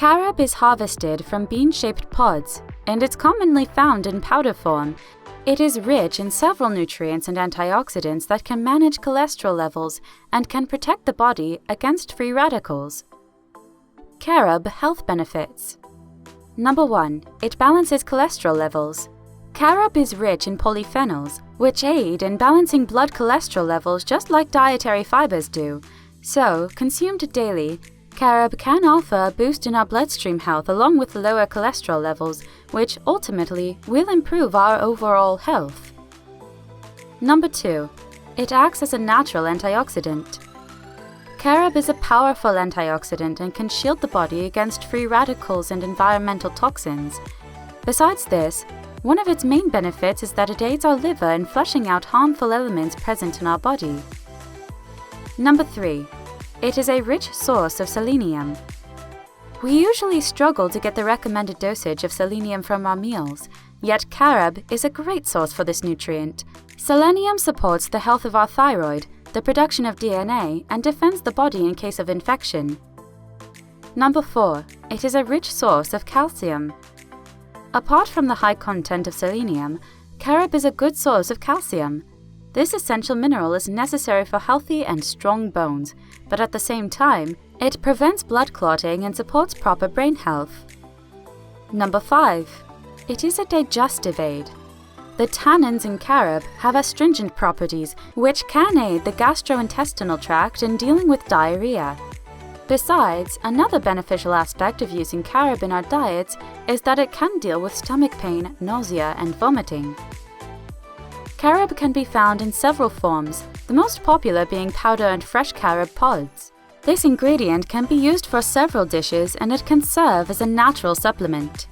Carob is harvested from bean-shaped pods, and it's commonly found in powder form. It is rich in several nutrients and antioxidants that can manage cholesterol levels and can protect the body against free radicals. Carob health benefits. Number 1. It balances cholesterol levels. Carob is rich in polyphenols, which aid in balancing blood cholesterol levels just like dietary fibers do. So, consumed daily, Carob can offer a boost in our bloodstream health along with lower cholesterol levels, which ultimately will improve our overall health. Number 2. It acts as a natural antioxidant. Carob is a powerful antioxidant and can shield the body against free radicals and environmental toxins. Besides this, one of its main benefits is that it aids our liver in flushing out harmful elements present in our body. Number 3. It is a rich source of selenium. We usually struggle to get the recommended dosage of selenium from our meals, yet carob is a great source for this nutrient. Selenium supports the health of our thyroid, the production of DNA, and defends the body in case of infection. Number 4. It is a rich source of calcium. Apart from the high content of selenium, carob is a good source of calcium. This essential mineral is necessary for healthy and strong bones, but at the same time, it prevents blood clotting and supports proper brain health. Number 5. It is a digestive aid. The tannins in carob have astringent properties, which can aid the gastrointestinal tract in dealing with diarrhea. Besides, another beneficial aspect of using carob in our diets is that it can deal with stomach pain, nausea, and vomiting. Carob can be found in several forms, the most popular being powder and fresh carob pods. This ingredient can be used for several dishes and it can serve as a natural supplement.